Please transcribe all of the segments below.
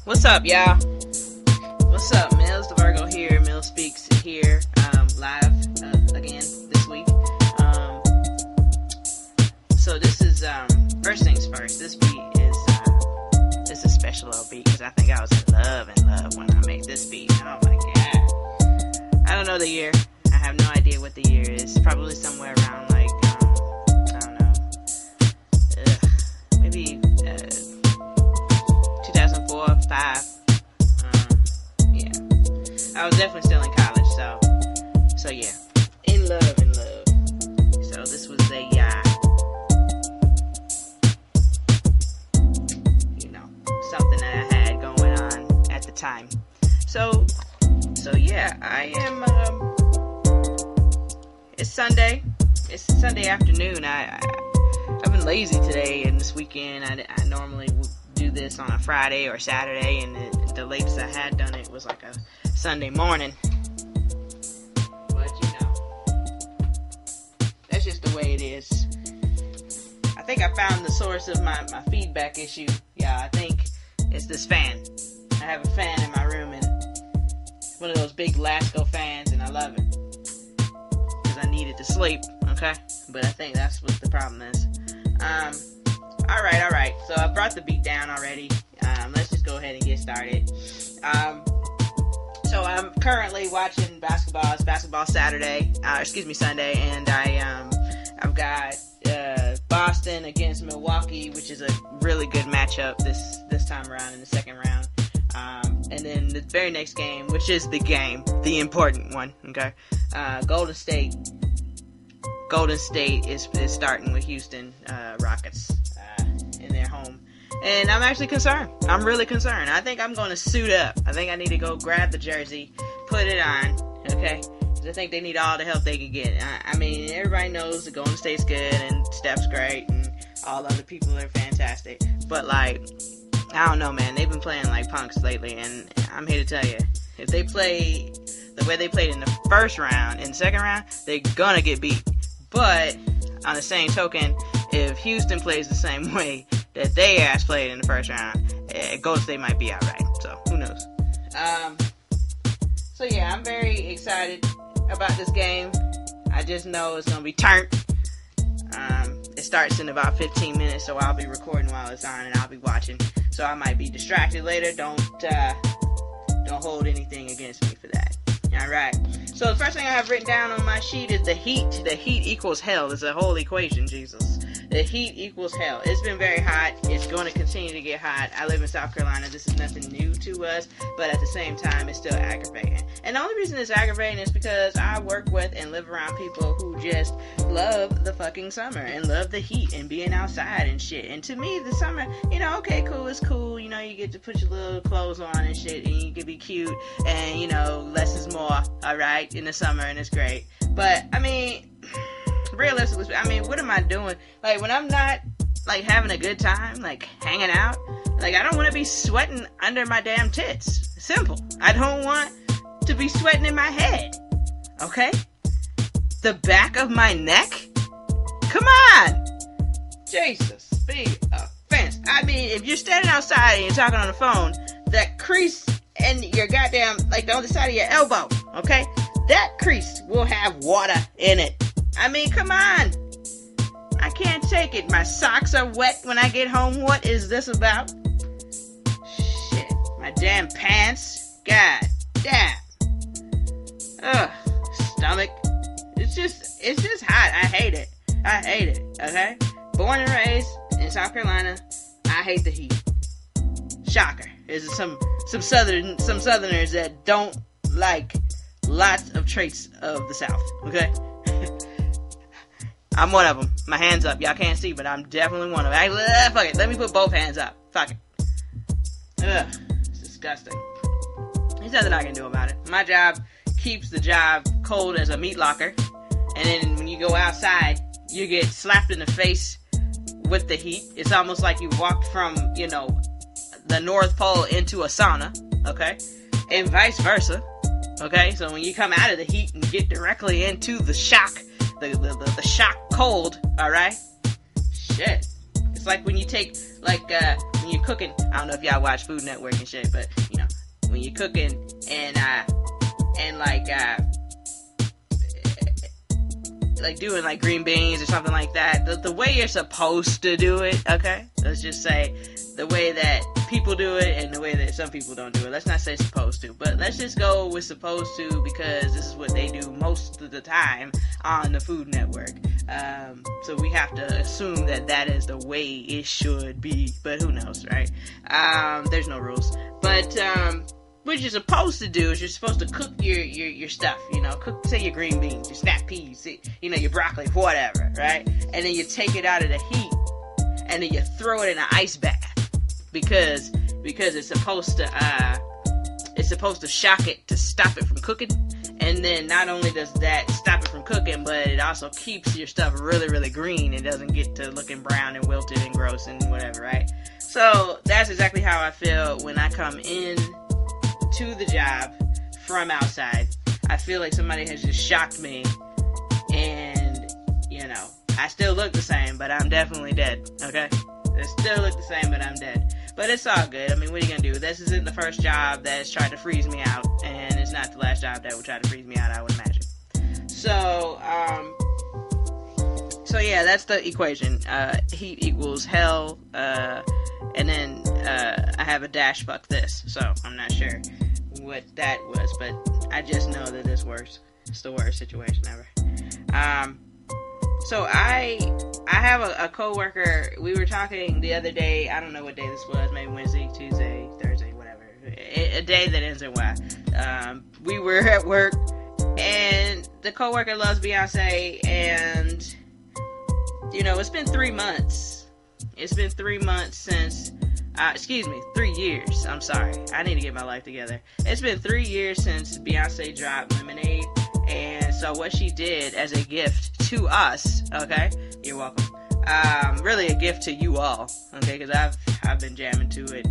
What's up, y'all? What's up? Mills the Virgo here. Mills Speaks here, live again this week. So this is first things first. This beat is it's a special little beat because I think I was in love when I made this beat. Oh my god! I don't know the year. I have no idea what the year is. Probably somewhere around like I don't know, maybe 2004, 5. Yeah, I was definitely still in college, so yeah, in love. So this was a something that I had going on at the time. So yeah, I am. It's Sunday. It's Sunday afternoon. I've been lazy today and this weekend. I normally would do this on a Friday or Saturday, and the latest I had done it was like a Sunday morning. But that's just the way it is. I think I found the source of my feedback issue. Yeah, I think it's this fan. I have a fan in my room, and it's one of those big Lasco fans, and I love it because I need it to sleep. Okay, but I think that's what the problem is. All right. So I brought the beat down already. Let's just go ahead and get started. So I'm currently watching basketball. It's basketball Sunday, and I've got Boston against Milwaukee, which is a really good matchup this time around in the second round. And then the very next game, which is the important one. Okay, Golden State is starting with Houston Rockets in their home. And I'm actually concerned. I'm really concerned. I think I'm going to suit up. I think I need to go grab the jersey, put it on, okay? Because I think they need all the help they can get. I mean, everybody knows the Golden State's good and Steph's great and all other people are fantastic. But, I don't know, man. They've been playing like punks lately, and I'm here to tell you, if they play the way they played in the first round, in the second round, they're going to get beat. But, on the same token, if Houston plays the same way that they played in the first round, Golden State might be alright. So, who knows? So yeah, I'm very excited about this game. I just know it's going to be turned. It starts in about 15 minutes, so I'll be recording while it's on, and I'll be watching. So I might be distracted later. Don't hold anything against me for that. Alright. So the first thing I have written down on my sheet is the heat. The heat equals hell. It's a whole equation, Jesus. The heat equals hell. It's been very hot. It's going to continue to get hot. I live in South Carolina. This is nothing new to us, but at the same time, it's still aggravating. And the only reason it's aggravating is because I work with and live around people who just love the fucking summer and love the heat and being outside and shit. And to me, the summer, okay, cool, it's cool. You get to put your little clothes on and shit, and you can be cute, and, less is more, alright, in the summer, and it's great. But, realistically, what am I doing? When I'm not, having a good time, hanging out, I don't want to be sweating under my damn tits. Simple. I don't want to be sweating in my head. Okay? The back of my neck? Come on! Jesus, be offense. If you're standing outside and you're talking on the phone, that crease in your goddamn, the other side of your elbow, okay? That crease will have water in it. Come on. I can't take it. My socks are wet when I get home. What is this about? Shit. My damn pants. God damn. Ugh. Stomach. It's just hot. I hate it. Okay? Born and raised in South Carolina. I hate the heat. Shocker. There's some Southerners that don't like lots of traits of the South. Okay? I'm one of them. My hands up. Y'all can't see, but I'm definitely one of them. Fuck it. Let me put both hands up. Fuck it. Ugh. It's disgusting. There's nothing I can do about it. My job keeps the job cold as a meat locker. And then when you go outside, you get slapped in the face with the heat. It's almost like you walked from, the North Pole into a sauna. Okay? And vice versa. Okay? So when you come out of the heat and get directly into the shock, the shock cold, alright? Shit. It's like when you take, like, when you're cooking, I don't know if y'all watch Food Network and shit, but, you know, when you're cooking and like doing like green beans or something like that, the way you're supposed to do it, okay? Let's just say the way that people do it and the way that some people don't do it. Let's not say supposed to, but let's just go with supposed to, because this is what they do most of the time on the Food Network. So we have to assume that that is the way it should be, but who knows, right? There's no rules. But what you're supposed to do is you're supposed to cook your stuff, you know, cook, say, your green beans, your snap peas, you know, your broccoli, whatever, right? And then you take it out of the heat, and then you throw it in an ice bath, because it's supposed to shock it to stop it from cooking. And then not only does that stop it from cooking, but it also keeps your stuff really, really green and doesn't get to looking brown and wilted and gross and whatever, right? So that's exactly how I feel when I come in to the job from outside. I feel like somebody has just shocked me, and, you know, I still look the same, but I'm definitely dead, okay? I still look the same, but I'm dead. But it's all good. I mean, what are you gonna do? This isn't the first job that's tried to freeze me out, and it's not the last job that will try to freeze me out, I would imagine. So yeah, that's the equation. Heat equals hell, and then I have a dash fuck this, so I'm not sure what that was, but I just know that it's worse. It's the worst situation ever. So I have a coworker. We were talking the other day. I don't know what day this was. Maybe Wednesday, Tuesday, Thursday, whatever. A day that ends in Y. We were at work, and the coworker loves Beyonce, and, you know, it's been 3 months. It's been 3 months since, 3 years. I'm sorry. I need to get my life together. It's been 3 years since Beyonce dropped Lemonade. And so what she did as a gift to us, okay, you're welcome, really a gift to you all, okay, because I've been jamming to it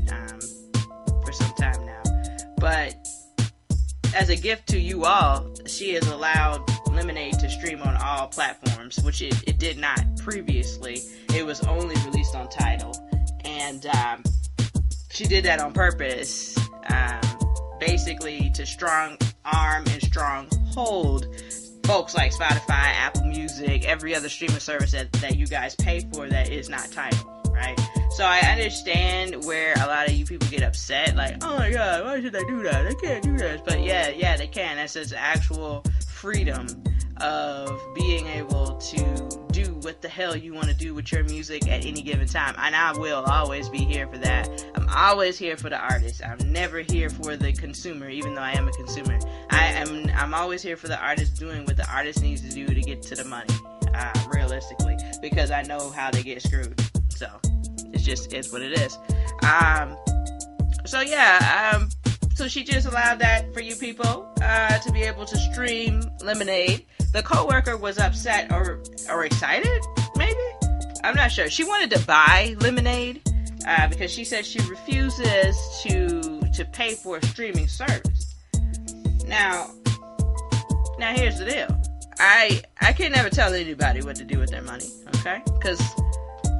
for some time now, but as a gift to you all, she has allowed Lemonade to stream on all platforms, which it did not previously. It was only released on Tidal, and she did that on purpose, basically to strong arm and strong hold folks like Spotify, Apple Music, every other streaming service that you guys pay for that is not Tidal, right? So I understand where a lot of you people get upset, like, oh my god, why should I do that? I can't do this. But yeah, they can. That's its actual freedom of being able to do what the hell you want to do with your music at any given time. And I will always be here for that. I'm always here for the artist. I'm never here for the consumer, even though I am a consumer. I'm always here for the artist doing what the artist needs to do to get to the money, realistically, because I know how they get screwed. So it's what it is. So she just allowed that for you people to be able to stream Lemonade. The coworker was upset or excited, maybe? I'm not sure. She wanted to buy Lemonade because she said she refuses to pay for a streaming service. Now here's the deal. I can never tell anybody what to do with their money, okay? Because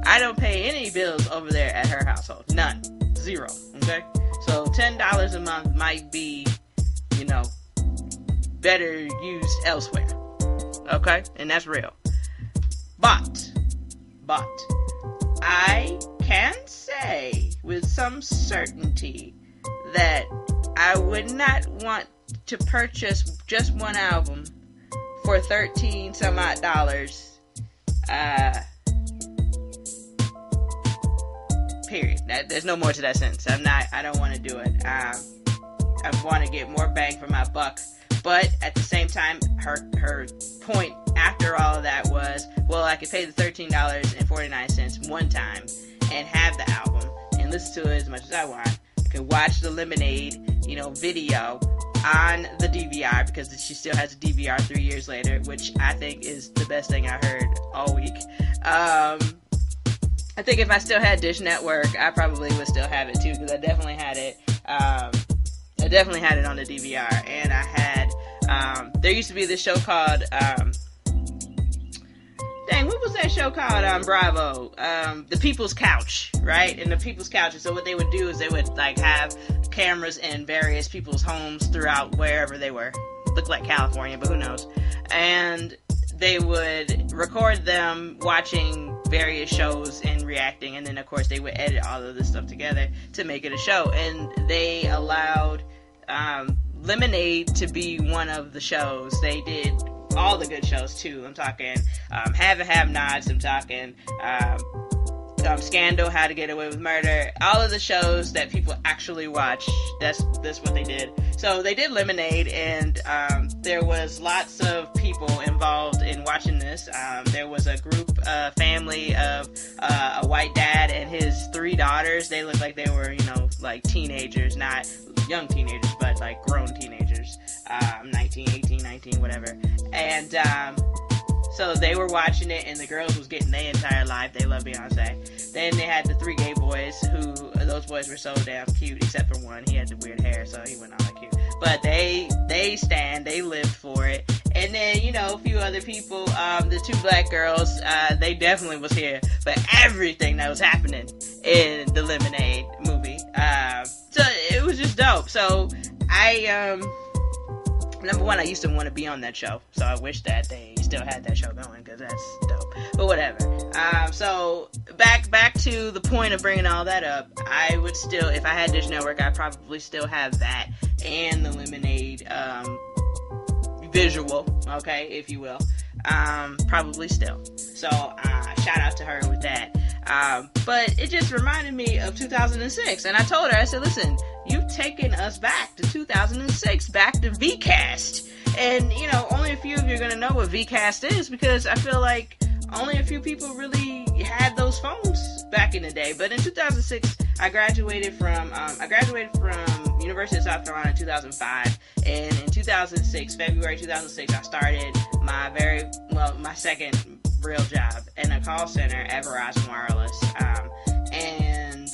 I don't pay any bills over there at her household. None. Zero, okay? So $10 a month might be, you know, better used elsewhere. Okay? And that's real. But I can say with some certainty that I would not want to purchase just one album for $13 some odd. Period. There's no more to that sentence. I don't want to do it. I want to get more bang for my buck. But at the same time, her point after all of that was, well, I could pay the $13.49 one time and have the album and listen to it as much as I want. I can watch the Lemonade, video on the DVR, because she still has a DVR 3 years later, which I think is the best thing I heard all week. I think if I still had Dish Network, I probably would still have it too, because I definitely had it. I definitely had it on the DVR, and I had. There used to be this show called dang, what was that show called on Bravo? The People's Couch, right? And the People's Couch. So what they would do is they would like have cameras in various people's homes throughout wherever they were. Looked like California, but who knows? And they would record them watching various shows and reacting, and then of course they would edit all of this stuff together to make it a show. And they allowed Lemonade to be one of the shows. They did all the good shows too. I'm talking Have and Have Nots. I'm talking Scandal, How to Get Away with Murder. All of the shows that people actually watch. That's what they did. So they did Lemonade, and there was lots of people involved in watching this. There was a group, family of a white dad and his 3 daughters. They looked like they were, like teenagers, not young teenagers, but like grown teenagers. 19, 18, 19, whatever. And so they were watching it, and the girls was getting their entire life. They love Beyonce. Then they had the 3 gay boys, who those boys were so damn cute, except for one. He had the weird hair, so he wasn't all that cute. But they lived for it. And then, a few other people, the 2 black girls, they definitely was here for everything that was happening in the Lemonade movie. So it was just dope. So number one, I used to want to be on that show, so I wish that they still had that show going, because that's dope. But whatever. So back to the point of bringing all that up, I would still, if I had Dish Network, I'd probably still have that and the Lemonade visual, okay, if you will. Probably still. So shout out to her with that. But it just reminded me of 2006, and I told her, I said, listen, you've taken us back to 2006, back to VCast. And, only a few of you are going to know what VCast is, because I feel like only a few people really had those phones back in the day. But in 2006, I graduated from University of South Carolina in 2005. And in 2006, February 2006, I started my second real job in a call center at Verizon Wireless. And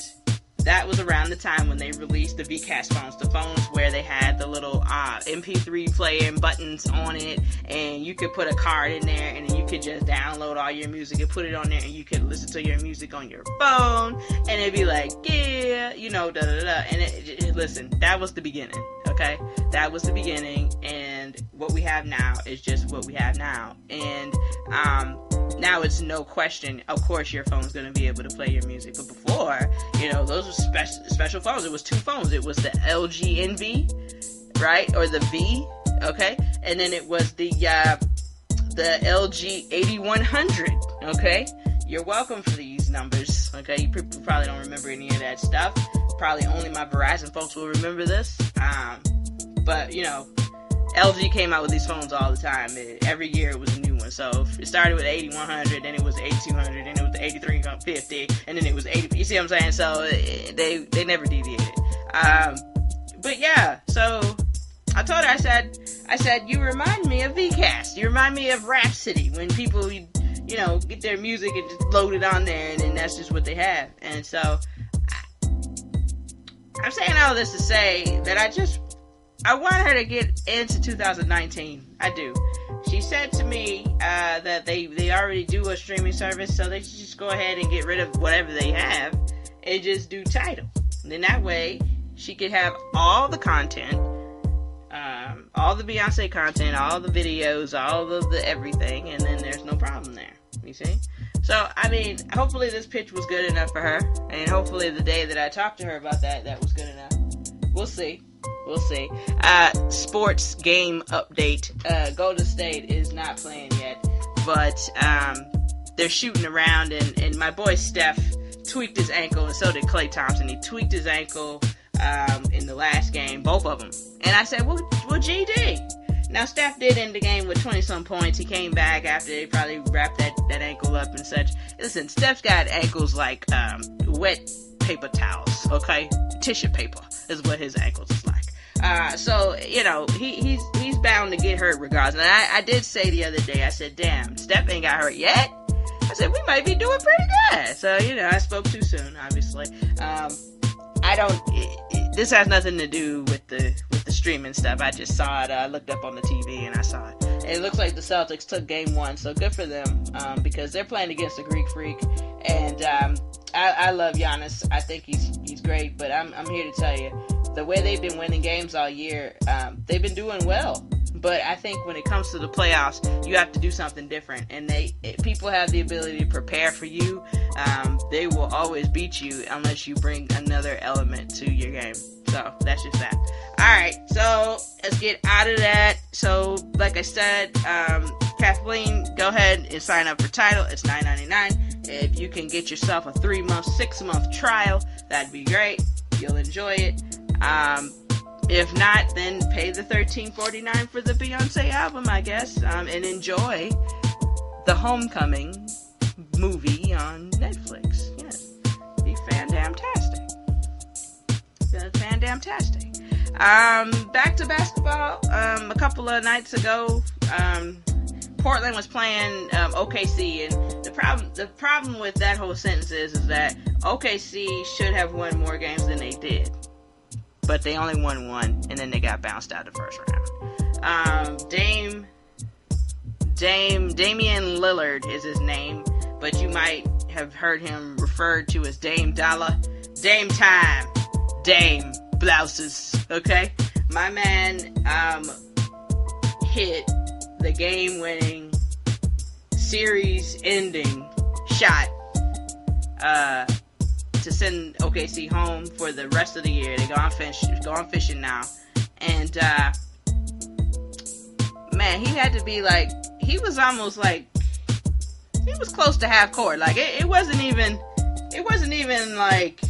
that was around the time when they released the VCast phones, the phones where they had the little MP3 player and buttons on it, and you could put a card in there, and then you could just download all your music and put it on there, and you could listen to your music on your phone, and it'd be like, yeah, da-da-da. And listen, that was the beginning, okay? That was the beginning, and what we have now is just what we have now. And now it's no question, of course your phone's going to be able to play your music. But before, those were special phones. It was 2 phones. It was the LG NV, right? Or the V, okay? And then it was the LG 8100, okay? You're welcome for these numbers, okay? You probably don't remember any of that stuff. Probably only my Verizon folks will remember this. But, LG came out with these phones all the time. Every year it was a new one. So it started with 8100, then it was 8200, then it was the 8350, and then it was 80. You see what I'm saying? So they never deviated. But yeah, so I told her, I said, you remind me of VCast. You remind me of Rhapsody, when people, get their music and just load it on there, and then that's just what they have. And so I'm saying all this to say that I want her to get into 2019. I do. She said to me that they already do a streaming service, so they should just go ahead and get rid of whatever they have and just do Tidal. And then that way, she could have all the content, all the Beyonce content, all the videos, all of the everything, and then there's no problem there. You see? So, hopefully this pitch was good enough for her, and hopefully the day that I talked to her about that was good enough. We'll see. Sports game update. Golden State is not playing yet, but they're shooting around, and my boy Steph tweaked his ankle, and so did Klay Thompson. He tweaked his ankle in the last game, both of them. And I said, well, GD. Now, Steph did end the game with 20-some points. He came back after they probably wrapped that ankle up and such. Listen, Steph's got ankles like wet paper towels, okay? Tissue paper is what his ankles is like. So, he's bound to get hurt regardless. And I did say the other day, I said, damn, Steph ain't got hurt yet. I said, we might be doing pretty good. So, I spoke too soon, obviously. This has nothing to do with the streaming stuff. I just saw it. I looked up on the TV and I saw it. And it looks like the Celtics took game 1, so good for them, because they're playing against the Greek Freak. And I love Giannis. I think he's great. But I'm here to tell you, the way they've been winning games all year, they've been doing well. But I think when it comes to the playoffs, you have to do something different. And people have the ability to prepare for you. They will always beat you unless you bring another element to your game. So that's just that. Alright, so let's get out of that. So, like I said, Kathleen, go ahead and sign up for Tidal. It's $9.99. If you can get yourself a 3-month, 6-month trial, that'd be great. You'll enjoy it. If not, then pay the $13.49 for the Beyonce album, I guess, and enjoy the Homecoming movie on Netflix. Yes, be fan-damn-tastic. Fan-damn-tastic. Back to basketball. A couple of nights ago, Portland was playing OKC, and the problem with that whole sentence is that OKC should have won more games than they did. But they only won 1, and then they got bounced out the first round. Damian Lillard is his name, but you might have heard him referred to as Dame Dollar. Dame time. Dame blouses. Okay? My man hit the game-winning, series-ending shot to send OKC home for the rest of the year. They go on fishing now. And, man, he had to be like, he was almost like, he was close to half court. Like, it wasn't even like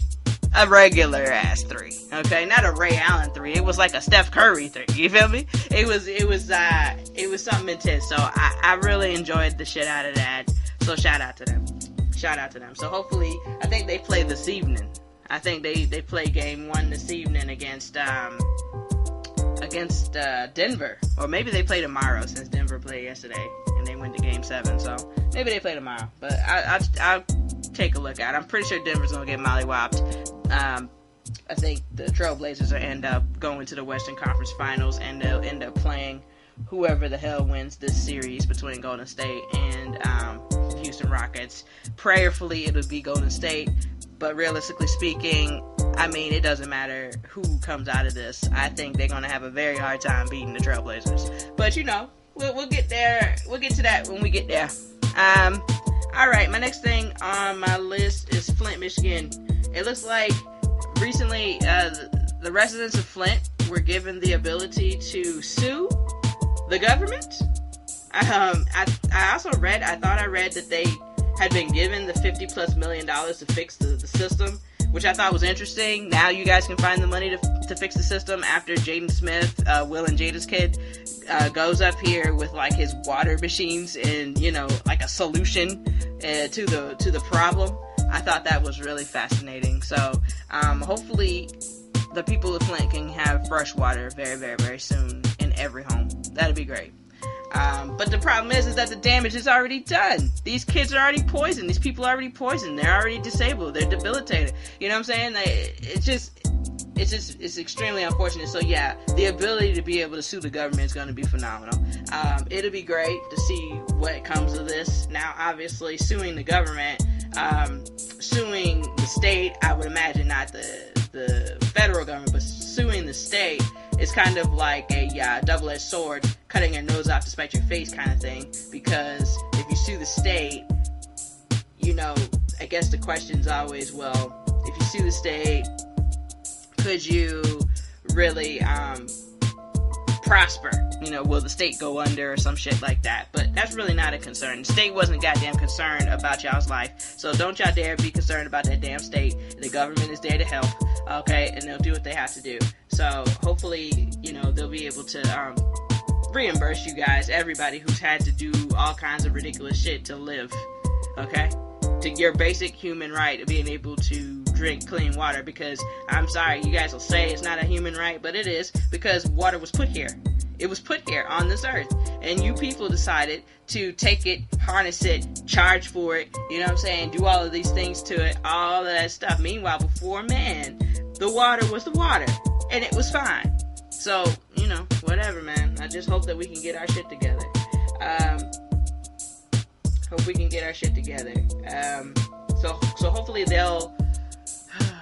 a regular ass 3. Okay? Not a Ray Allen 3. It was like a Steph Curry 3. You feel me? It was something intense. So I really enjoyed the shit out of that. So shout out to them. So hopefully, I think they play this evening. I think they play game 1 this evening against Denver. Or maybe they play tomorrow, since Denver played yesterday and they went to game 7. So maybe they play tomorrow. But I'll take a look at it. I'm pretty sure Denver's going to get mollywopped. I think the Trailblazers will end up going to the Western Conference Finals, and they'll end up playing whoever the hell wins this series between Golden State and Houston Rockets. Prayerfully, it'll be Golden State, but realistically speaking, I mean, it doesn't matter who comes out of this. I think they're going to have a very hard time beating the Trailblazers. But, you know, we'll get there. We'll get to that when we get there. Alright, my next thing on my list is Flint, Michigan. It looks like recently the residents of Flint were given the ability to sue the government. I also read that they had been given the $50+ million to fix the system, which I thought was interesting. Now you guys can find the money to fix the system after Jaden Smith, Will and Jada's kid, goes up here with like his water machines and, you know, like a solution to the problem. I thought that was really fascinating. So hopefully the people of Flint can have fresh water very, very, very soon in every home. That'd be great. But the problem is that the damage is already done. These kids are already poisoned. These people are already poisoned. They're already disabled. They're debilitated. You know what I'm saying? It's extremely unfortunate. So yeah, the ability to be able to sue the government is going to be phenomenal. It'll be great to see what comes of this. Now, obviously, suing the government, suing the state, I would imagine not the federal government, but suing the state is kind of like a double-edged sword, cutting your nose off to spite your face kind of thing, because if you sue the state, you know, I guess the question's always, well, if you sue the state, could you really prosper? You know, will the state go under or some shit like that? But that's really not a concern. The state wasn't goddamn concerned about y'all's life, so don't y'all dare be concerned about that damn state. The government is there to help, okay, and they'll do what they have to do. So hopefully, you know, they'll be able to reimburse you guys, everybody who's had to do all kinds of ridiculous shit to live, okay? To your basic human right of being able to drink clean water, because I'm sorry, you guys will say it's not a human right, but it is, because water was put here. It was put here on this earth, and you people decided to take it, harness it, charge for it, you know what I'm saying, do all of these things to it, all of that stuff. Meanwhile, before man, the water was the water, and it was fine. So, whatever, man. I just hope that we can get our shit together. So hopefully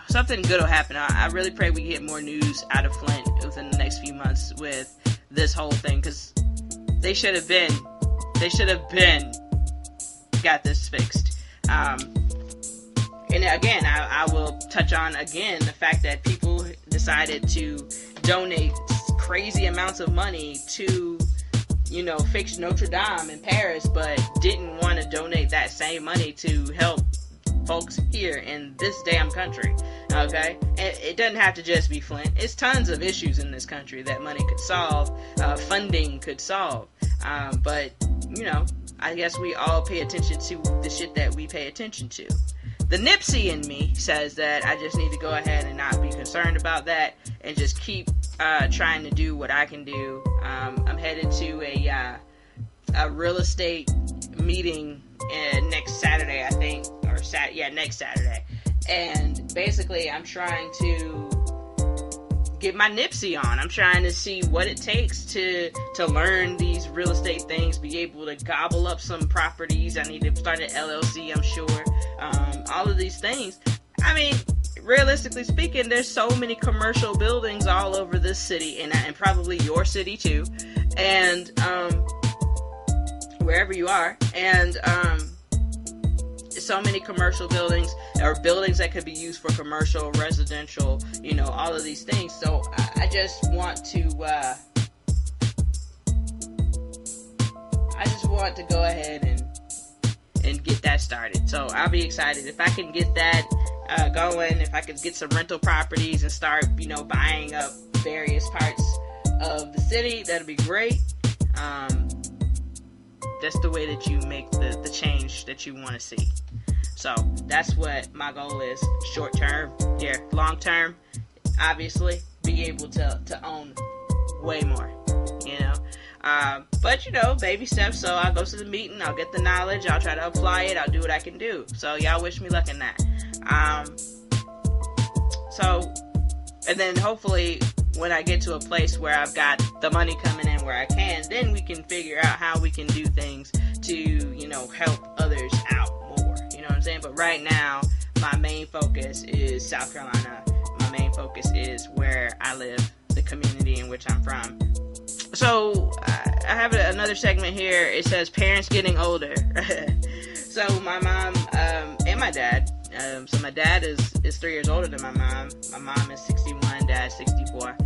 something good will happen. I really pray we get more news out of Flint within the next few months with this whole thing, because they should have been got this fixed. And again, I will touch on again the fact that people decided to donate crazy amounts of money to, fix Notre Dame in Paris, but didn't want to donate that same money to help folks here in this damn country. Okay? And it doesn't have to just be Flint. It's tons of issues in this country that money could solve, funding could solve. But, I guess we all pay attention to the shit that we pay attention to. The Nipsey in me says that I just need to go ahead and not be concerned about that and just keep trying to do what I can do. I'm headed to a real estate meeting next Saturday, I think, next Saturday. And basically, I'm trying to get my Nipsey on. I'm trying to see what it takes to learn these real estate things, be able to gobble up some properties. I need to start an LLC, I'm sure. All of these things. I mean, realistically speaking, there's so many commercial buildings all over this city, and probably your city too, and wherever you are, and so many commercial buildings, or buildings that could be used for commercial, residential, all of these things. So I just want to go ahead and get that started. So I'll be excited if I can get that going. If I could get some rental properties and start, buying up various parts of the city, that'd be great. That's the way that you make the change that you want to see. So that's what my goal is. Short term, long term, obviously, be able to own way more, but baby steps. So I'll go to the meeting, I'll get the knowledge, I'll try to apply it, I'll do what I can do. So y'all wish me luck in that. And then hopefully when I get to a place where I've got the money coming in where I can, then we can figure out how we can do things to, help others out more. You know what I'm saying? But right now, my main focus is South Carolina. My main focus is where I live, the community in which I'm from. So I have another segment here. It says parents getting older. So my mom and my dad. So my dad is 3 years older than my mom. My mom is 61, dad's 64.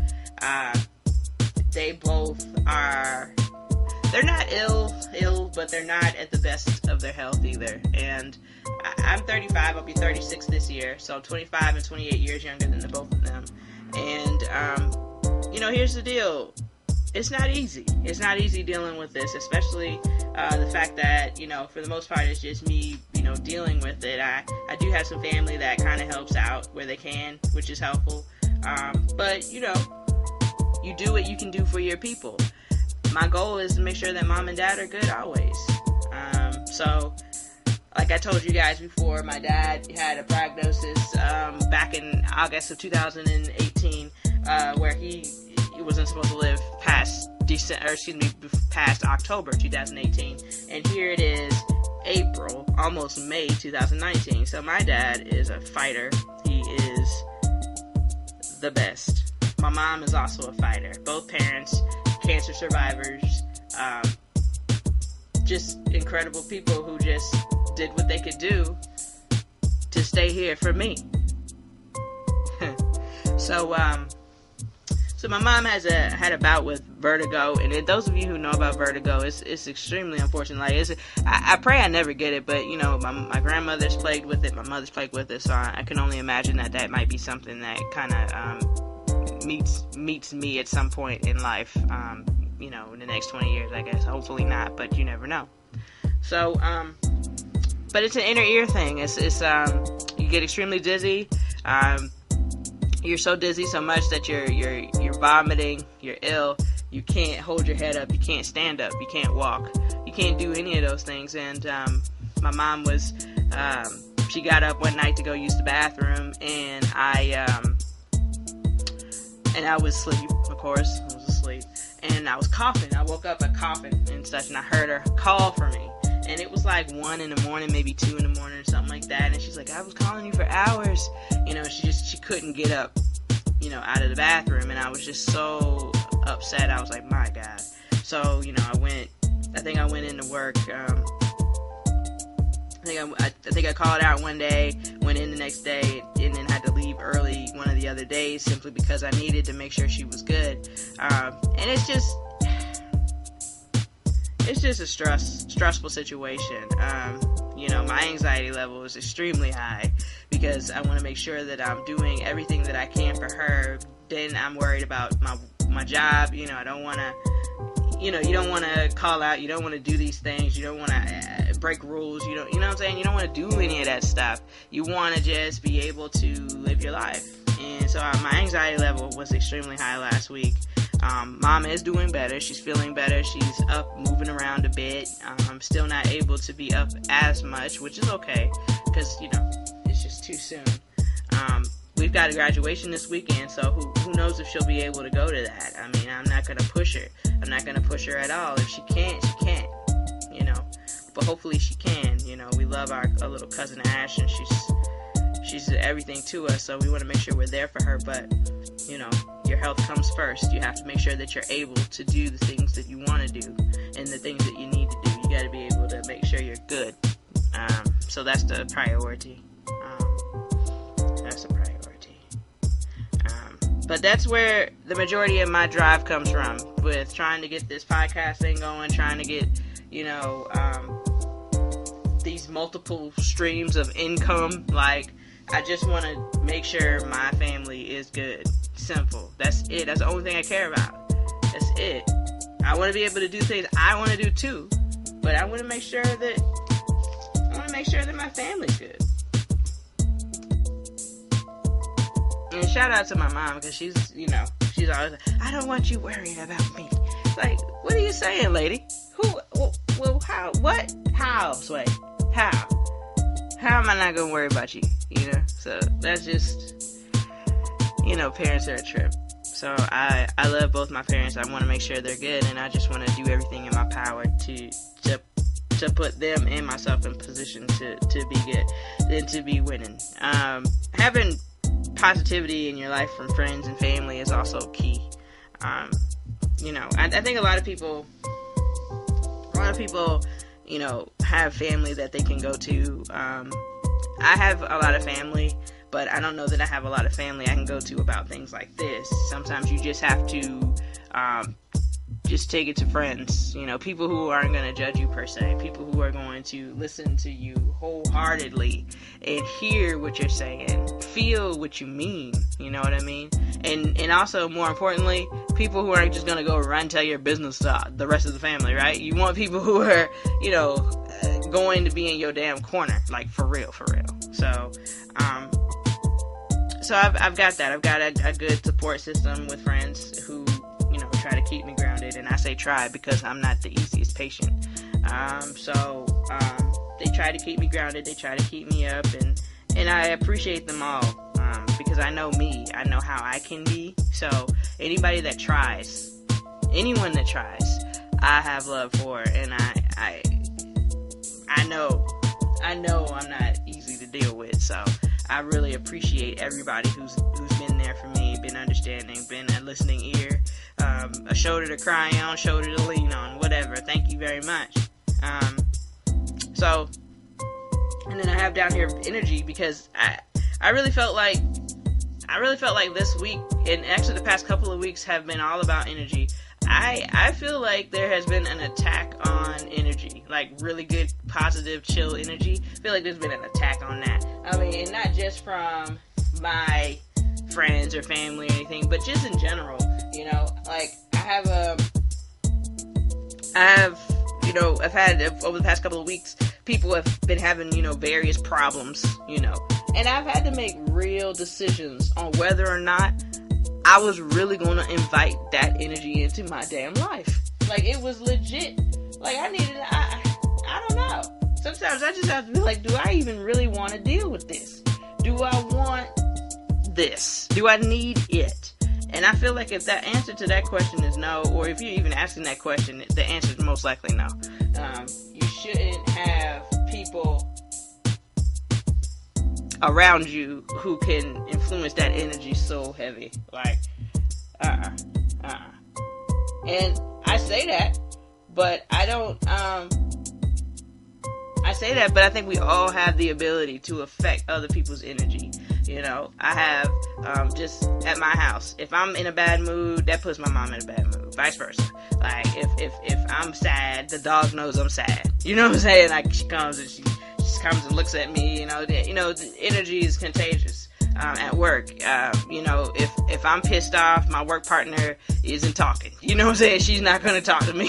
They both are. They're not ill, but they're not at the best of their health either. And I'm 35. I'll be 36 this year. So 25 and 28 years younger than the both of them. And here's the deal. It's not easy. It's not easy dealing with this, especially the fact that, for the most part, it's just me, dealing with it. I do have some family that kind of helps out where they can, which is helpful. But, you do what you can do for your people. My goal is to make sure that mom and dad are good always. So, like I told you guys before, my dad had a prognosis back in August of 2018 where he wasn't supposed to live past past October 2018, and here it is April, almost May 2019. So my dad is a fighter. He is the best. My mom is also a fighter. Both parents, cancer survivors, just incredible people who just did what they could do to stay here for me. So my mom had a bout with vertigo, and those of you who know about vertigo, it's extremely unfortunate. Like I pray I never get it, but my grandmother's plagued with it, my mother's plagued with it, so I can only imagine that might be something that kind of meets me at some point in life. In the next 20 years, I guess. Hopefully not, but you never know. So, but it's an inner ear thing. It's you get extremely dizzy. You're so dizzy so much that you're vomiting, you're ill, you can't hold your head up, you can't stand up, you can't walk, you can't do any of those things. And my mom was, she got up one night to go use the bathroom, and I was asleep, of course, I was asleep. and I was coughing. I woke up coughing and such, and I heard her call for me. And it was like 1 in the morning, maybe 2 in the morning or something like that. And she's like, I was calling you for hours. She couldn't get up, out of the bathroom. And I was just so upset. I was like, my God. So, I think I went into work. I think I called out one day, went in the next day, and then had to leave early one of the other days simply because I needed to make sure she was good. And it's just a stressful situation. My anxiety level is extremely high because I want to make sure that I'm doing everything that I can for her. Then I'm worried about my job. I don't want to, you don't want to call out. You don't want to do these things. You don't want to break rules. You know what I'm saying? You don't want to do any of that stuff. You want to just be able to live your life. And so my anxiety level was extremely high last week. Mom is doing better. She's feeling better. She's up, moving around a bit. I'm still not able to be up as much, which is okay because, it's just too soon. We've got a graduation this weekend, so who knows if she'll be able to go to that. I mean, I'm not going to push her. I'm not going to push her at all. If she can't, she can't, But hopefully she can. We love our little cousin Ash, and she's everything to us, so we want to make sure we're there for her. But, your health comes first. You have to make sure that you're able to do the things that you want to do and the things that you need to do. You got to be able to make sure you're good. So that's the priority. But that's where the majority of my drive comes from, with trying to get this podcast thing going, trying to get, these multiple streams of income. Like, I just want to make sure my family is good. Simple. That's it. That's the only thing I care about. That's it. I want to be able to do things I want to do too, but I want to make sure that my family's good. And shout out to my mom, because she's always like, I don't want you worrying about me. Like, what are you saying, lady? Well, how? What? How, Sway? How? How am I not going to worry about you? So that's just, parents are a trip. So I love both my parents. I want to make sure they're good, and I just want to do everything in my power to put them and myself in position to be good and to be winning. Having positivity in your life from friends and family is also key. I think a lot of people, have family that they can go to. I have a lot of family, but I don't know that I have a lot of family I can go to about things like this. Sometimes you just have to just take it to friends, people who aren't going to judge you per se, people who are going to listen to you wholeheartedly and hear what you're saying, feel what you mean, you know what I mean? And also, more importantly, people who aren't just going to go run tell your business to the rest of the family, right? You want people who are, going to be in your damn corner, like for real. So, I've got that. I've got a good support system with friends who, try to keep me grounded. And I say try because I'm not the easiest patient. They try to keep me grounded. They try to keep me up, and I appreciate them all, because I know me. I know how I can be. So anyone that tries, I have love for, and I know I'm not easy to deal with. So I really appreciate everybody who's been there for me, been understanding, been a listening ear, a shoulder to cry on, shoulder to lean on, whatever. Thank you very much. And then I have down here energy, because I really felt like this week, and actually the past couple of weeks, have been all about energy. I feel like there has been an attack on energy, like really good, positive, chill energy. I feel like there's been an attack on that. I mean, and not just from my friends or family or anything, but just in general, like I've had over the past couple of weeks, people have been having, various problems, and I've had to make real decisions on whether or not I was really going to invite that energy into my damn life. Like, it was legit. Like, I don't know. Sometimes I just have to be like, do I even really want to deal with this? Do I want this? Do I need it? And I feel like if that answer to that question is no, or if you're even asking that question, the answer is most likely no. You shouldn't have people around you who can influence that energy so heavy. Like, And I say that, but I don't, I say that, but I think we all have the ability to affect other people's energy. You know, I have, just at my house, if I'm in a bad mood, that puts my mom in a bad mood, vice versa. Like, if I'm sad, the dog knows I'm sad. You know what I'm saying? Like, she comes and looks at me, the energy is contagious. At work, if I'm pissed off, my work partner isn't talking. You know what I'm saying? She's not going to talk to me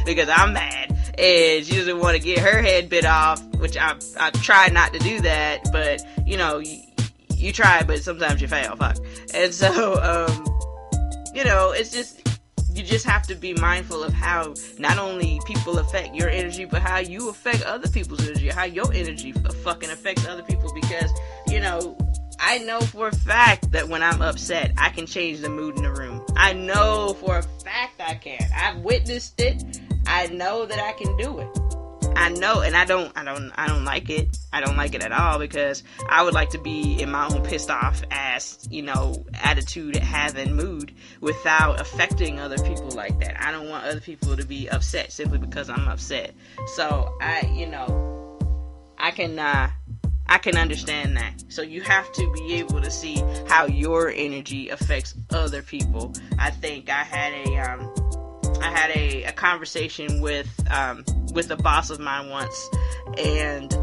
because I'm mad. And she doesn't want to get her head bit off, which I try not to do that. But, you try, but sometimes you fail. Fuck. And so, it's just, you just have to be mindful of how not only people affect your energy, but how you affect other people's energy, how your energy fucking affects other people. Because, I know for a fact that when I'm upset, I can change the mood in the room. I know for a fact I can. I've witnessed it. I know that I can do it. I know, and I don't like it. I don't like it at all, because I would like to be in my own pissed off ass, attitude having mood without affecting other people like that. I don't want other people to be upset simply because I'm upset. So I can understand that. So you have to be able to see how your energy affects other people. I think I had a conversation with a boss of mine once, and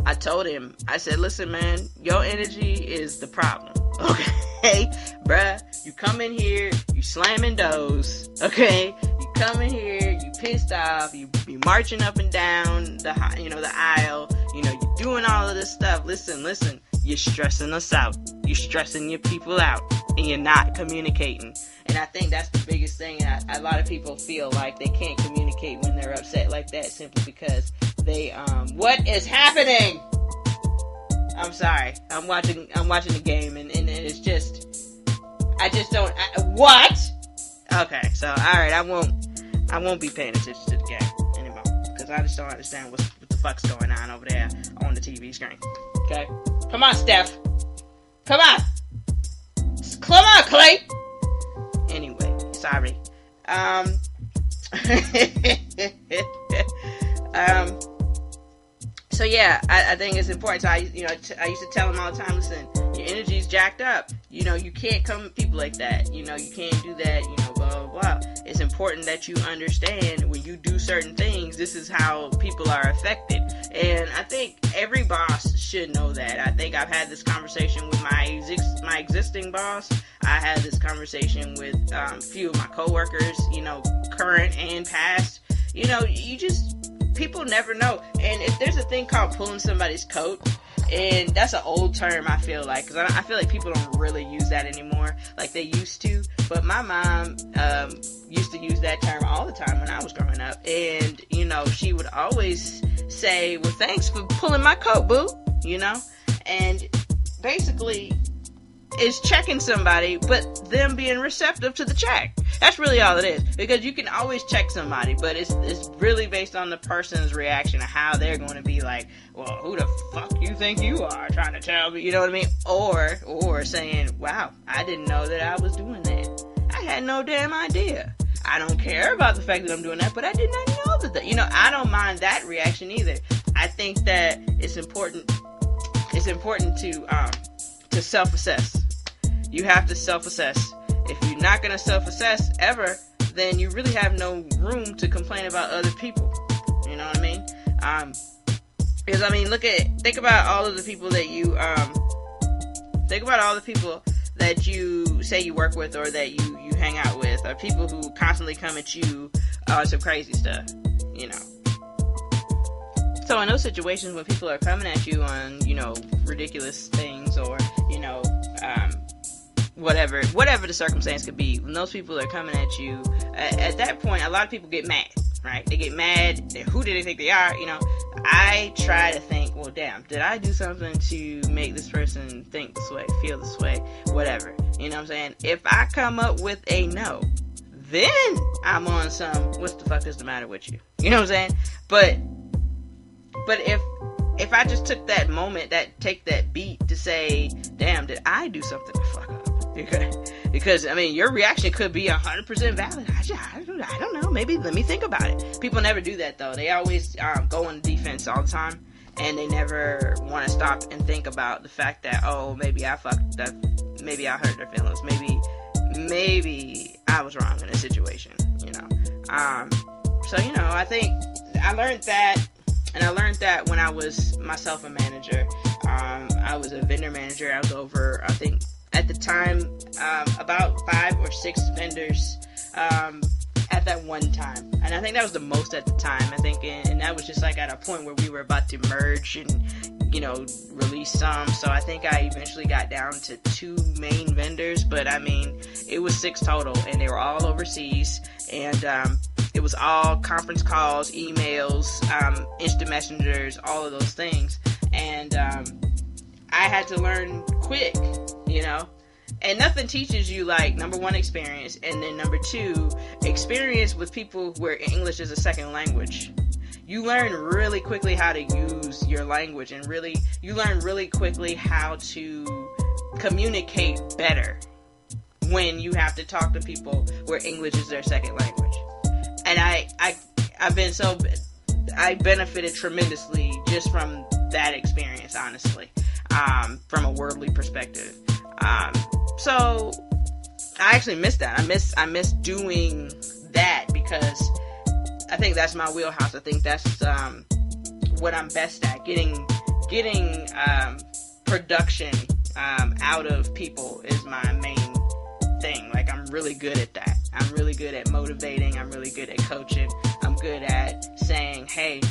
I told him, I said, listen, man, your energy is the problem. Okay, bruh, you come in here, you slamming doors. Okay, you come in here, you pissed off, you marching up and down the aisle. You're doing all of this stuff. Listen, you're stressing us out. You're stressing your people out, and you're not communicating. And I think that's the biggest thing. A lot of people feel like they can't communicate when they're upset like that, simply because they, what is happening? I'm sorry. I'm watching the game, and it's just, I just don't, what? Okay, so, alright, I won't be paying attention to the game anymore, because I just don't understand what the fuck's going on over there on the TV screen. Okay? Come on, Steph. Come on, Clay. Anyway, sorry. So yeah, I think it's important. So I used to tell him all the time, listen, your energy's jacked up. You can't come with people like that. You can't do that, blah, blah, blah. It's important that you understand when you do certain things, this is how people are affected. And I think every boss should know that. I think I've had this conversation with my existing boss. I had this conversation with a few of my coworkers, current and past. People never know. And if there's a thing called pulling somebody's coat, and that's an old term, I feel like, because I feel like people don't really use that anymore like they used to. But my mom used to use that term all the time when I was growing up. And, she would always say, well, thanks for pulling my coat, boo, And basically, it's checking somebody, but them being receptive to the check. That's really all it is. Because you can always check somebody, but it's really based on the person's reaction and how they're going to be like, well, who the fuck you think you are trying to tell me? You know what I mean? Or saying, wow, I didn't know that I was doing that. I had no damn idea. I don't care about the fact that I'm doing that, but I did not know that. I don't mind that reaction either. I think that it's important to self-assess. You have to self-assess. If you're not going to self-assess ever, then you really have no room to complain about other people. You know what I mean? Because think about all of the people that you say you work with, or that you hang out with, or people who constantly come at you on some crazy stuff, So in those situations when people are coming at you on, ridiculous things, or, whatever the circumstance could be, when those people are coming at you, at that point, a lot of people get mad, right? They get mad. Who do they think they are? I try to think, well, damn, did I do something to make this person think this way, feel this way, whatever? You know what I'm saying? If I come up with a no, then I'm on some, what the fuck is the matter with you? You know what I'm saying? But if I just took that moment, take that beat to say, damn, did I do something to fuck up? Because, I mean, your reaction could be 100% valid. I don't know. Maybe let me think about it. People never do that, though. They always go on defense all the time, and they never want to stop and think about the fact that, oh, maybe I fucked up. Maybe I hurt their feelings. Maybe I was wrong in a situation, you know. So, you know, I think I learned that, and I learned that when I was myself a manager. I was a vendor manager. I was over, I think, at the time, about 5 or 6 vendors at that one time. And I think that was the most at the time, I think. And that was just like at a point where we were about to merge and, you know, release some. So I think I eventually got down to 2 main vendors. But I mean, it was 6 total, and they were all overseas. And it was all conference calls, emails, instant messengers, all of those things. And I had to learn quick, you know. And nothing teaches you, like, number 1, experience, and then number 2, experience with people where English is a second language. You learn really quickly how to use your language, and you learn really quickly how to communicate better when you have to talk to people where English is their second language. And I benefited tremendously just from that experience, honestly, from a worldly perspective. So I actually miss that. I miss doing that, because I think that's my wheelhouse. I think that's what I'm best at. Getting production out of people is my main thing. Like, I'm really good at that. I'm really good at motivating. I'm really good at coaching. I'm good at saying, hey,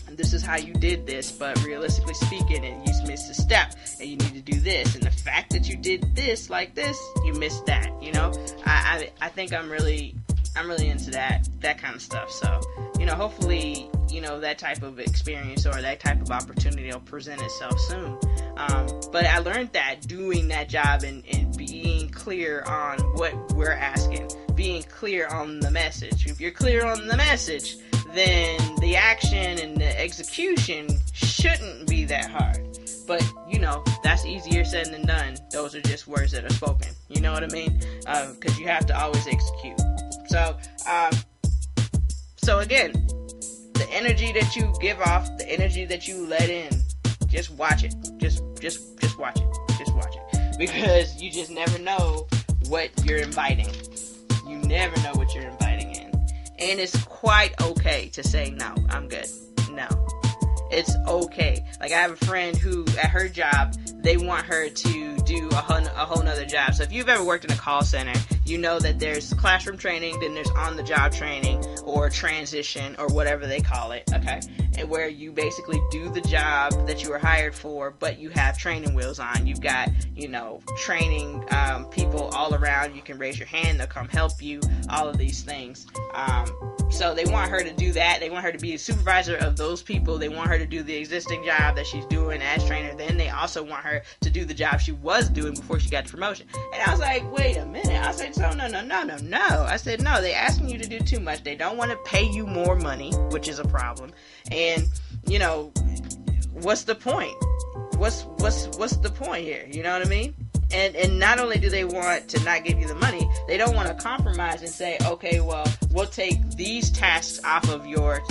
this is how you did this, but realistically speaking, and you missed a step, and you need to do this, and the fact that you did this like this, you missed that, you know. I think I'm really into that kind of stuff. So, you know, hopefully, you know, that type of experience or that type of opportunity will present itself soon. But I learned that doing that job and being clear on what we're asking, being clear on the message. If you're clear on the message, then the action and the execution shouldn't be that hard. But, you know, that's easier said than done. Those are just words that are spoken. You know what I mean? Because you have to always execute. So again, the energy that you give off, the energy that you let in, just watch it. Just watch it. Just watch it. Because you just never know what you're inviting. You never know what you're inviting in. And it's quite okay to say, no, I'm good. No. It's okay. Like, I have a friend who, at her job, they want her to do a whole nother job. So if you've ever worked in a call center, you know that there's classroom training, then there's on-the-job training, or transition, or whatever they call it, okay? And where you basically do the job that you were hired for, but you have training wheels on. You've got, you know, training people all around. You can raise your hand, they'll come help you, all of these things. So they want her to do that. They want her to be a supervisor of those people. They want her to do the existing job that she's doing as trainer. Then they also want her to do the job she was doing before she got the promotion. And I was like, wait a minute. I said, so no. I said, no, they're asking you to do too much. They don't want to pay you more money, which is a problem. And, you know, what's the point? What's the point here? You know what I mean? And not only do they want to not give you the money, they don't want to compromise and say, okay, well, we'll take these tasks off of your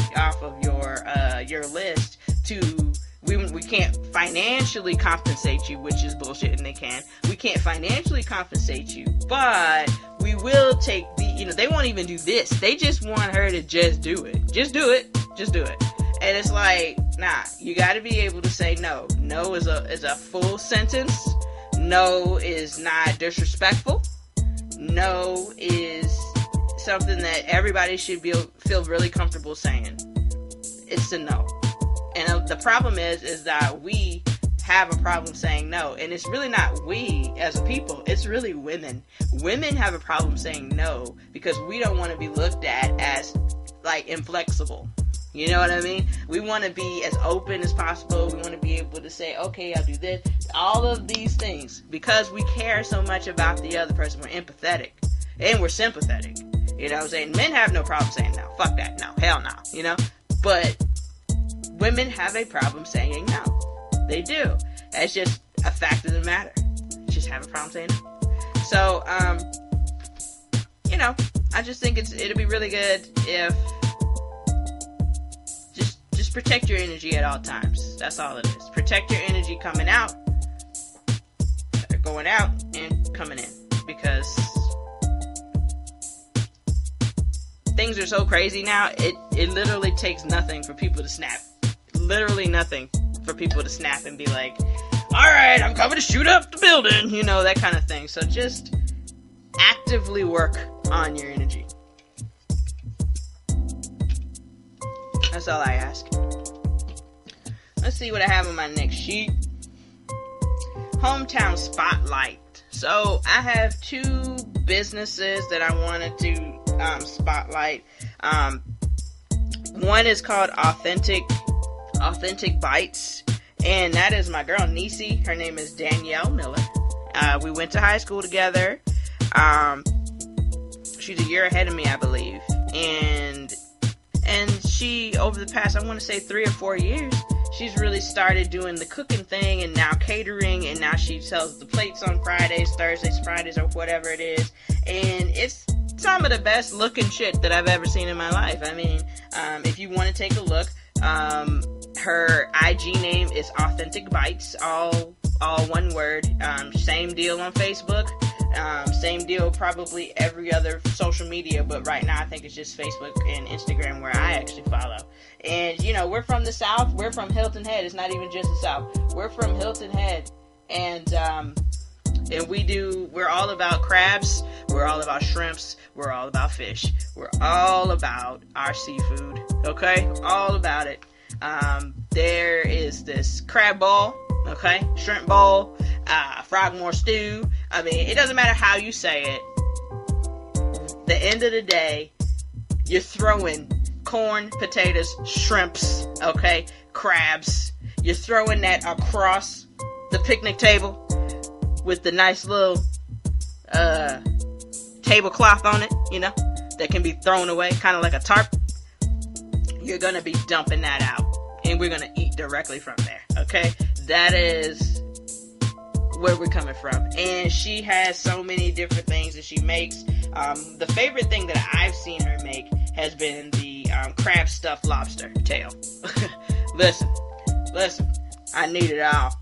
list to, we can't financially compensate you, which is bullshit, and they can. We can't financially compensate you, but we will take they won't even do this. They just want her to just do it. Just do it. And it's like, nah, you got to be able to say no. No is a full sentence. No is not disrespectful. No is something that everybody should feel really comfortable saying. It's a no. And the problem is that we have a problem saying no. And it's really not we as a people. It's really women. Women have a problem saying no because we don't want to be looked at as, like, inflexible. You know what I mean? We want to be as open as possible. We want to be able to say, okay, I'll do this. All of these things. Because we care so much about the other person. We're empathetic. And we're sympathetic. You know what I'm saying? Men have no problem saying no. Fuck that. No. Hell no. You know? But women have a problem saying no. They do. That's just a fact of the matter. Just have a problem saying no. So, you know, I just think it'll be really good if just protect your energy at all times. That's all it is. Protect your energy coming out, going out, and coming in. Because things are so crazy now, it literally takes nothing for people to snap. Literally nothing for people to snap and be like, alright, I'm coming to shoot up the building. You know, that kind of thing. So just actively work on your energy. That's all I ask. Let's see what I have on my next sheet. Hometown Spotlight. So I have 2 businesses that I wanted to spotlight. One is called Authentic Bites, and that is my girl Niecy. Her name is Danielle Miller. We went to high school together. She's a year ahead of me, I believe, and she, over the past, I want to say 3 or 4 years, she's really started doing the cooking thing, and now catering, and now she sells the plates on Fridays, Thursdays, Fridays, or whatever it is, and it's some of the best looking shit that I've ever seen in my life. I mean, if you want to take a look, her IG name is Authentic Bites, all one word. Same deal on Facebook. Same deal probably every other social media, but right now I think it's just Facebook and Instagram where I actually follow. And, you know, we're from the South. We're from Hilton Head. It's not even just the South. We're from Hilton Head. And we're all about crabs. We're all about shrimps. We're all about fish. We're all about our seafood. Okay? All about it. There is this crab ball. Okay? Shrimp bowl. Frogmore stew. I mean, it doesn't matter how you say it. The end of the day, you're throwing corn, potatoes, shrimps, okay, crabs. You're throwing that across the picnic table with the nice little tablecloth on it, you know, that can be thrown away, kind of like a tarp. You're going to be dumping that out, and we're going to eat directly from there, okay? That is where we're coming from. And she has so many different things that she makes. The favorite thing that I've seen her make has been the crab stuffed lobster tail. Listen, I need it all.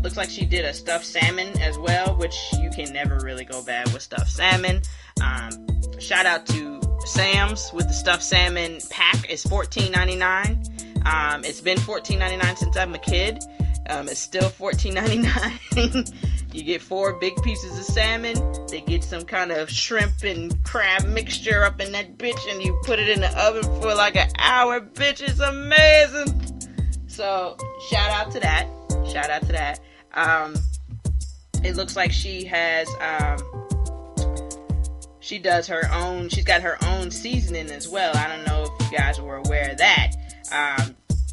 Looks like she did a stuffed salmon as well, which you can never really go bad with stuffed salmon. Shout out to Sam's with the stuffed salmon pack. It's $14.99. It's been $14.99 since I'm a kid. It's still $14.99. You get 4 big pieces of salmon. They get some kind of shrimp and crab mixture up in that bitch, and you put it in the oven for like an hour. Bitch, it's amazing. So shout out to that. It looks like she has she does her own. She's got her own seasoning as well. I don't know if you guys were aware of that.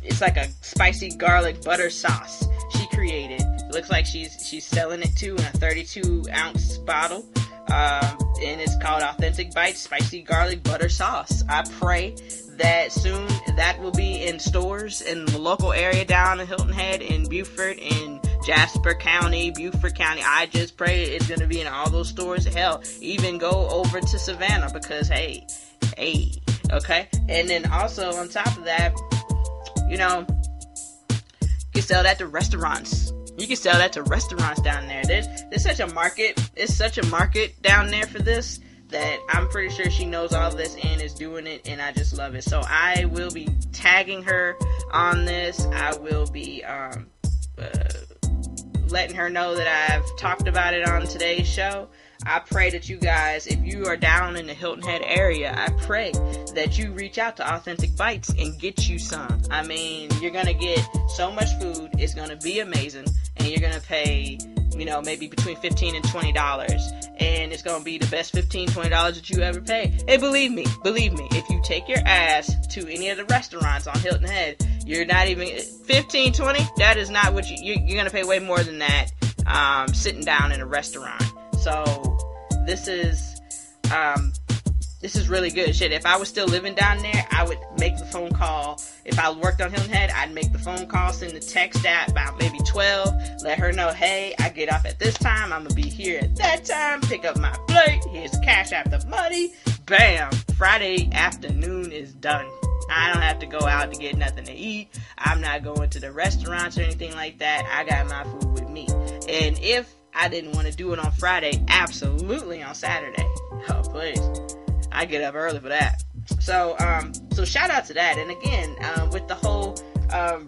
It's like a spicy garlic butter sauce she created. It looks like she's selling it too in a 32-ounce bottle. And it's called Authentic Bites Spicy Garlic Butter Sauce. I pray that soon that will be in stores in the local area down in Hilton Head, in Beaufort, in Jasper County, Beaufort County. I just pray it's going to be in all those stores. Hell, even go over to Savannah because, hey, okay? And then also on top of that, you know, you can sell that to restaurants. You can sell that to restaurants down there. There's such a market. It's such a market down there for this that I'm pretty sure she knows all this and is doing it, and I just love it. So I will be tagging her on this. I will be letting her know that I've talked about it on today's show. I pray that you guys, if you are down in the Hilton Head area, I pray that you reach out to Authentic Bites and get you some. I mean, you're going to get so much food. It's going to be amazing. And you're going to pay maybe between $15 and $20, and it's gonna be the best $15-$20 that you ever pay. Hey, believe me, if you take your ass to any of the restaurants on Hilton Head, you're not even $15-$20. That is not what you're gonna pay way more than that sitting down in a restaurant. So this is really good shit. If I was still living down there, I would make the phone call. If I worked on Hilton Head, I'd make the phone call, send the text at about maybe 12, let her know, hey, I get off at this time, I'm gonna be here at that time, pick up my plate, here's cash out the money, bam, Friday afternoon is done. I don't have to go out to get nothing to eat. I'm not going to the restaurants or anything like that. I got my food with me. And if I didn't want to do it on Friday, absolutely on Saturday. Oh, please. I get up early for that. So shout out to that. And again, with the whole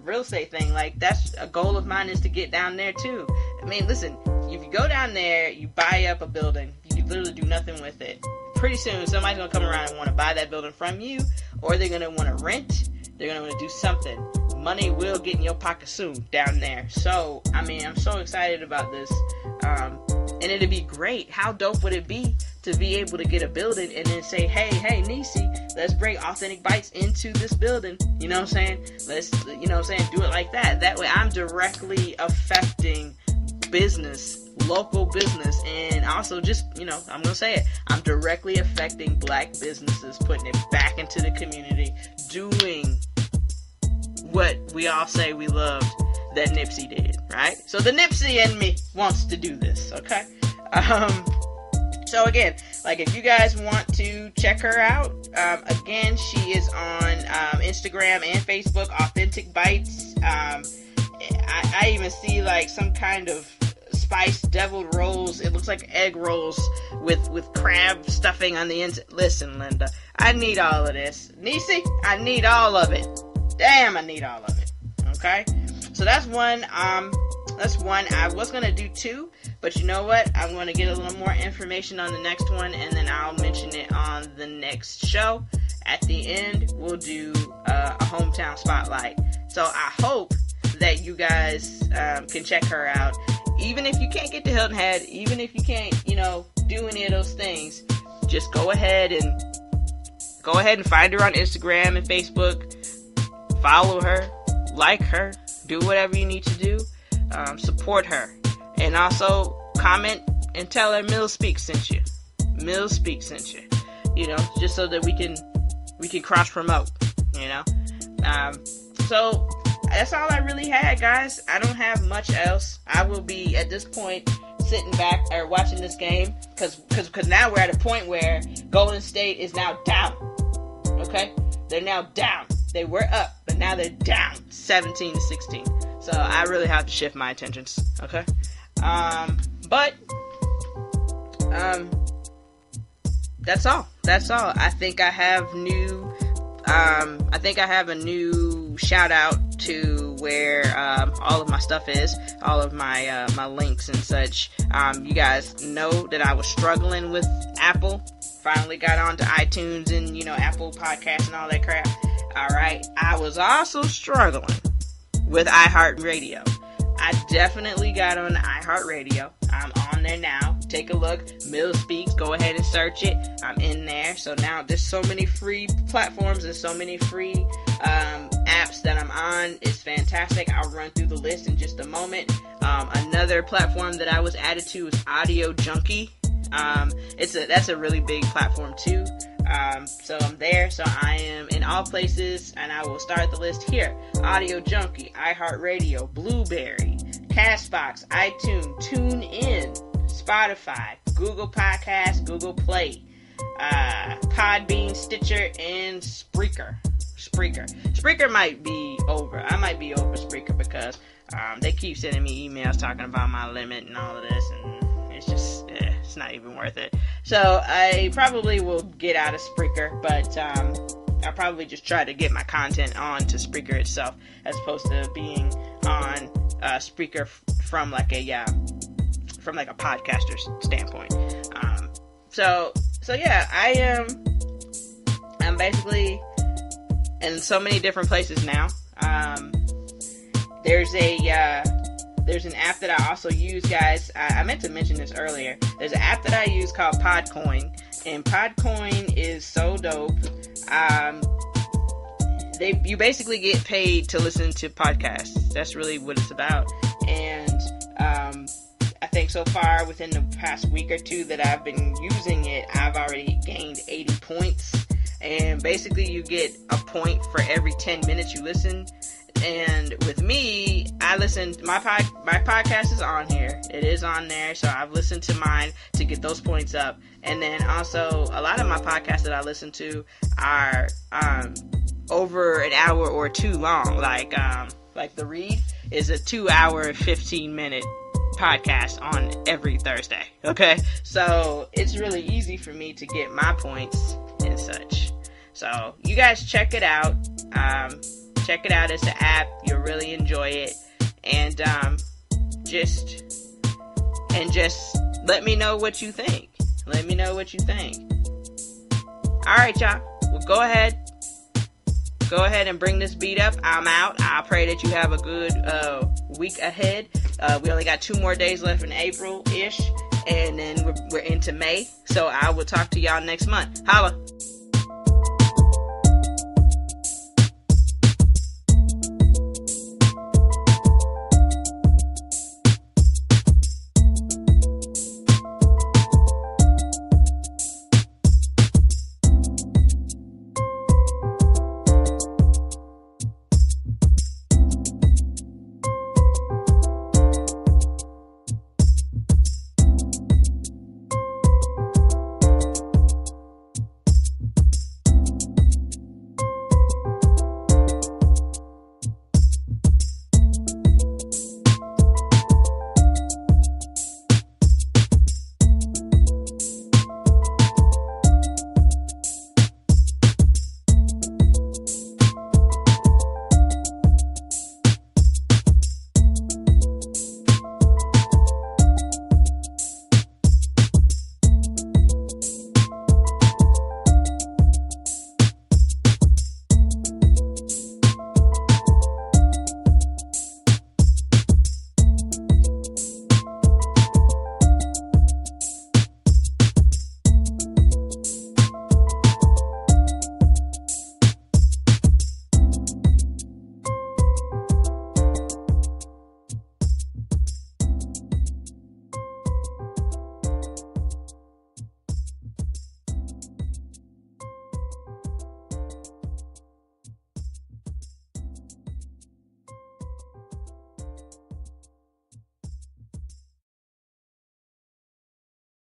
real estate thing, like, that's a goal of mine, is to get down there too. I mean, listen, if you go down there, you buy up a building, you literally do nothing with it. Pretty soon, somebody's going to come around and want to buy that building from you, or they're going to want to rent, they're going to want to do something. Money will get in your pocket soon down there. So, I mean, I'm so excited about this. And it'd be great. How dope would it be to be able to get a building and then say, hey, Nisi, let's bring Authentic Bites into this building. You know what I'm saying? Let's, do it like that. That way I'm directly affecting business, local business, and also just, I'm going to say it, I'm directly affecting black businesses, putting it back into the community, doing what we all say we loved that Nipsey did, right? So the Nipsey in me wants to do this, okay? So again, like, if you guys want to check her out, again, she is on Instagram and Facebook, Authentic Bites. I even see like some kind of spiced deviled rolls. It looks like egg rolls with crab stuffing on the inside. Listen, Linda, I need all of this. Nisi, I need all of it. Damn, I need all of it. Okay? So that's one. I was going to do two, but you know what? I'm going to get a little more information on the next one, and then I'll mention it on the next show. At the end, we'll do a hometown spotlight. So I hope that you guys can check her out. Even if you can't get to Hilton Head, even if you can't, do any of those things, just go ahead and find her on Instagram and Facebook. Follow her, like her, do whatever you need to do. Support her, and also comment and tell her Mill Speak sent you. Mill Speak sent you. Just so that we can cross promote. So that's all I really had, guys. I don't have much else. I will be at this point sitting back or watching this game because now we're at a point where Golden State is now down. Okay, they're now down. They were up, but now they're down 17-16. So I really have to shift my attentions. Okay, but that's all. I think I have a new shout out to where all of my stuff is, all of my my links and such. You guys know that I was struggling with Apple. Finally got onto iTunes and Apple Podcasts and all that crap. All right, I was also struggling with iHeartRadio. I definitely got on iHeartRadio. I'm on there now. Take a look. Mill Speaks. Go ahead and search it. I'm in there. So now there's so many free platforms and so many free apps that I'm on. It's fantastic. I'll run through the list in just a moment. Another platform that I was added to is Audio Junkie. That's a really big platform too. So I'm there. So I am in all places, and I will start the list here. Audio Junkie, iHeartRadio, Blueberry, Castbox, iTunes, TuneIn, Spotify, Google Podcasts, Google Play, Podbean, Stitcher, and Spreaker. Spreaker might be over. I might be over Spreaker because they keep sending me emails talking about my limit and all of this, and it's just it's not even worth it. So I probably will get out of Spreaker, but I'll probably just try to get my content onto Spreaker itself as opposed to being on Spreaker from like a podcaster's standpoint. So yeah, I'm basically in so many different places now. There's There's an app that I also use, guys. I meant to mention this earlier. There's an app that I use called Podcoin, and Podcoin is so dope. You basically get paid to listen to podcasts. That's really what it's about. And I think so far within the past week or two that I've been using it, I've already gained 80 points. And basically you get a point for every 10 minutes you listen. And with me, I listen, my podcast is on here. It is on there, so I've listened to mine to get those points up. And then also, a lot of my podcasts that I listen to are over an hour or two long. Like The Read is a 2-hour, 15-minute podcast on every Thursday. Okay? So, it's really easy for me to get my points and such. So, you guys check it out. Check it out. It's an app. You'll really enjoy it. And just let me know what you think. Let me know what you think. Alright, y'all. Well, go ahead and bring this beat up. I'm out. I pray that you have a good week ahead. We only got 2 more days left in April-ish. And then we're into May. So I will talk to y'all next month. Holla.